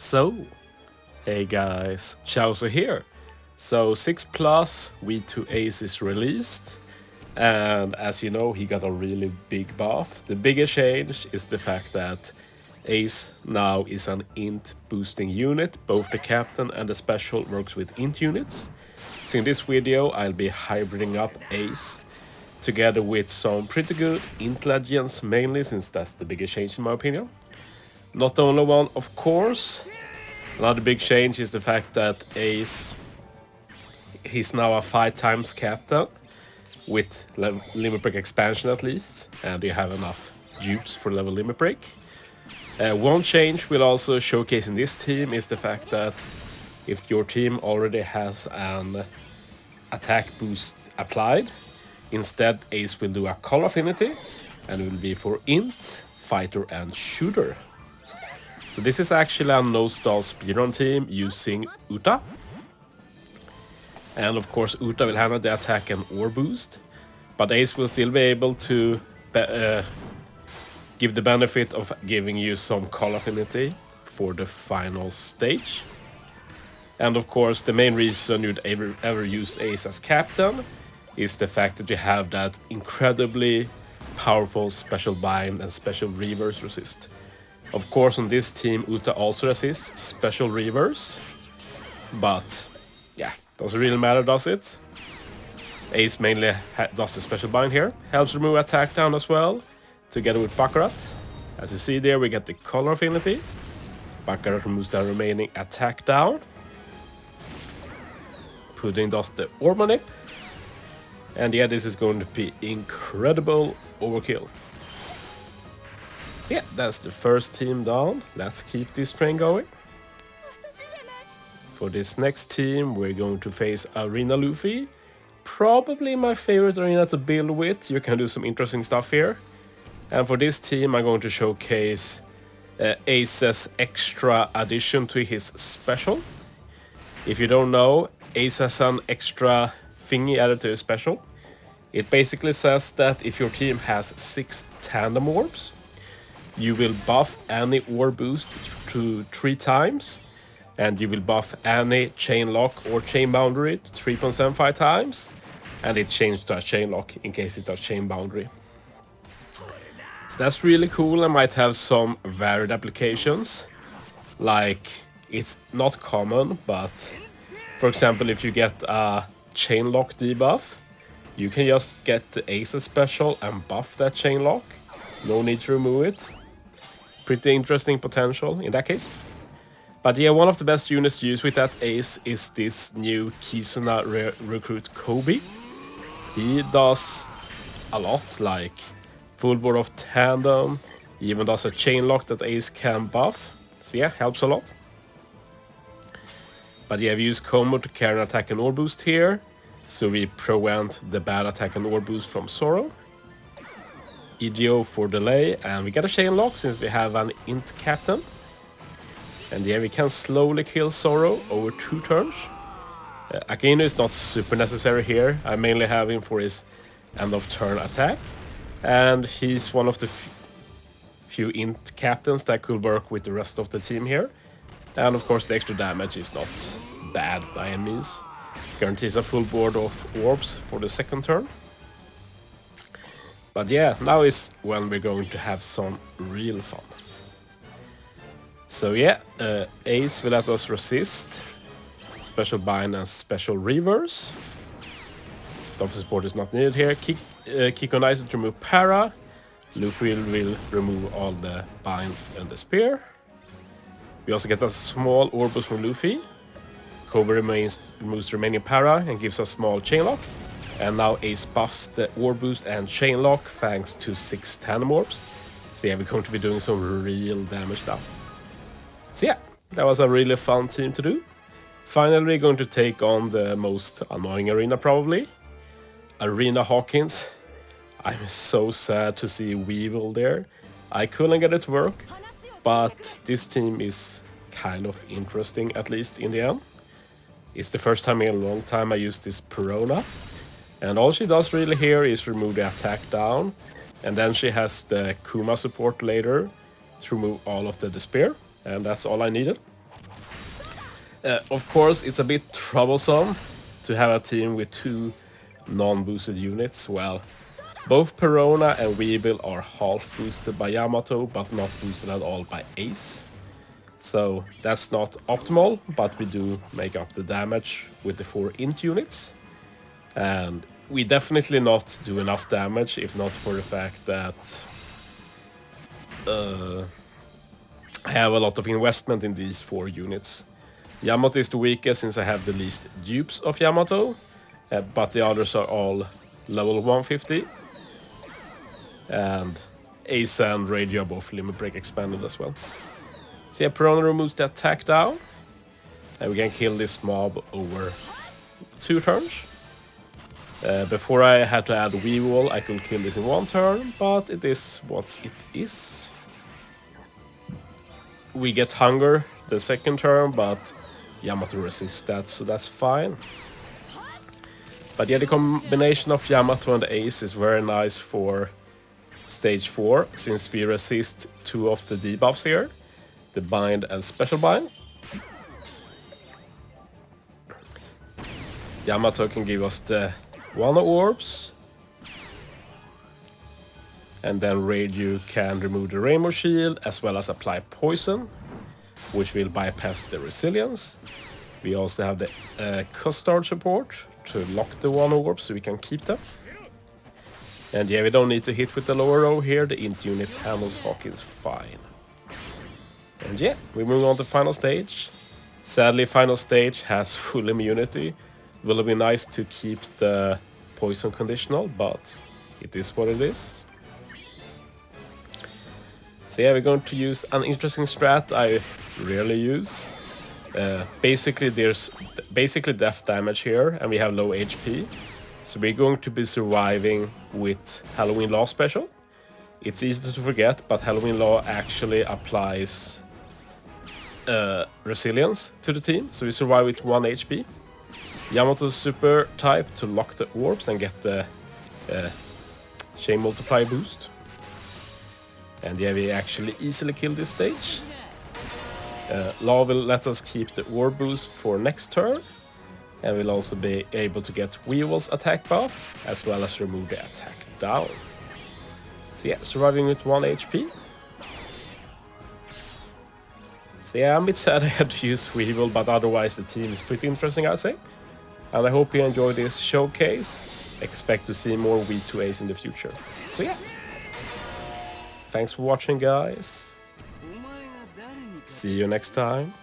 So, hey guys, Chauzu here. So 6 Plus V2 Ace is released, and as you know, he got a really big buff. The biggest change is the fact that Ace now is an INT boosting unit. Both the captain and the special works with INT units. So in this video, I'll be hybriding up Ace together with some pretty good INT legends, mainly since that's the biggest change in my opinion. Not the only one, of course. Another big change is the fact that Ace, he's now a 5 times captain with limit break expansion at least, and you have enough dupes for level limit break. One change we'll also showcase in this team is the fact that if your team already has an attack boost applied, instead Ace will do a color affinity, and it will be for INT, fighter and shooter. So this is actually a no-stall speedrun team using Uta. And of course Uta will handle the attack and ore boost, but Ace will still be able to give the benefit of giving you some call affinity for the final stage. And of course the main reason you'd ever use Ace as captain is the fact that you have that incredibly powerful special bind and special reverse resist. Of course, on this team, Uta also resists special reverse, but yeah, doesn't really matter, does it? Ace mainly does the special bind here, helps remove attack down as well, together with Baccarat. As you see there, we get the color affinity. Baccarat removes the remaining attack down. Pudding does the orb manip. And yeah, this is going to be incredible overkill. So yeah, that's the first team down. Let's keep this train going. For this next team, we're going to face Arena Luffy. Probably my favorite arena to build with. You can do some interesting stuff here. And for this team, I'm going to showcase Ace's extra addition to his special. If you don't know, Ace has an extra thingy added to his special. It basically says that if your team has 6 tandem orbs, you will buff any ore boost to 3 times, and you will buff any chain lock or chain boundary to 3.75 times, and it changed to a chain lock in case it's a chain boundary. So that's really cool and might have some varied applications. Like, it's not common, but for example, if you get a chain lock debuff, you can just get the Ace special and buff that chain lock. No need to remove it. Pretty interesting potential in that case. But yeah, one of the best units to use with that Ace is this new Kisuna recruit Kobe. He does a lot, like full board of tandem, he even does a chain lock that Ace can buff. So yeah, helps a lot. But yeah, we use combo to carry an attack and ore boost here, so we prevent the bad attack and ore boost from Zoro. EGO for delay, and we get a chain lock since we have an INT captain. And yeah, we can slowly kill Zoro over 2 turns. Akainu is not super necessary here. I mainly have him for his end of turn attack, and he's one of the few INT captains that could work with the rest of the team here. And of course the extra damage is not bad by any means. Guarantees a full board of orbs for the second turn. But yeah, now is when we're going to have some real fun. So yeah, Ace will let us resist special bind and special reverse. Tough support is not needed here. Kick on ice to remove para. Luffy will remove all the bind and the spear. We also get a small orb boost from Luffy. Kobe removes the remaining para and gives a small chain lock. And now Ace buffs the ore boost and chain lock thanks to 6 tandem orbs. So yeah, we're going to be doing some real damage now. So yeah, that was a really fun team to do. Finally, we're going to take on the most annoying arena probably. Arena Hawkins. I'm so sad to see Weevil there. I couldn't get it to work, but this team is kind of interesting, at least in the end. It's the first time in a long time I use this Perona. And all she does really here is remove the attack down. And then she has the Kuma support later to remove all of the despair. And that's all I needed. Of course, it's a bit troublesome to have a team with two non-boosted units. Well, both Perona and Weevil are half boosted by Yamato, but not boosted at all by Ace. So that's not optimal, but we do make up the damage with the 4 INT units. And we definitely not do enough damage, if not for the fact that I have a lot of investment in these 4 units. Yamato is the weakest since I have the least dupes of Yamato, but the others are all level 150. And Ace and Radio are both limit break expanded as well. So yeah, Perona removes the attack down, and we can kill this mob over 2 turns. Before I had to add Weevil, I could kill this in 1 turn, but it is what it is. We get Hunger the 2nd turn, but Yamato resists that, so that's fine. But yeah, the combination of Yamato and Ace is very nice for stage 4, since we resist 2 of the debuffs here, the Bind and Special Bind. Yamato can give us the 1 orbs, and then Radio can remove the Rainbow Shield as well as apply Poison, which will bypass the Resilience. We also have the Custard support to lock the 1 orb so we can keep them. And yeah, we don't need to hit with the lower row here, the INT units handles Hawkins fine. And yeah, we move on to final stage. Sadly, final stage has full immunity. Will be nice to keep the poison conditional, but it is what it is. So yeah, we're going to use an interesting strat I rarely use. Basically, there's death damage here, and we have low HP. So we're going to be surviving with Halloween Law special. It's easy to forget, but Halloween Law actually applies resilience to the team, so we survive with 1 HP. Yamato's super type to lock the orbs and get the chain multiplier boost. And yeah, we actually easily kill this stage. Law will let us keep the orb boost for next turn, and we'll also be able to get Weevil's attack buff, as well as remove the attack down. So yeah, surviving with 1 HP. So yeah, I'm a bit sad I had to use Weevil, but otherwise the team is pretty interesting, I'd say. And I hope you enjoyed this showcase. Expect to see more V2As in the future. So yeah. Thanks for watching, guys. See you next time.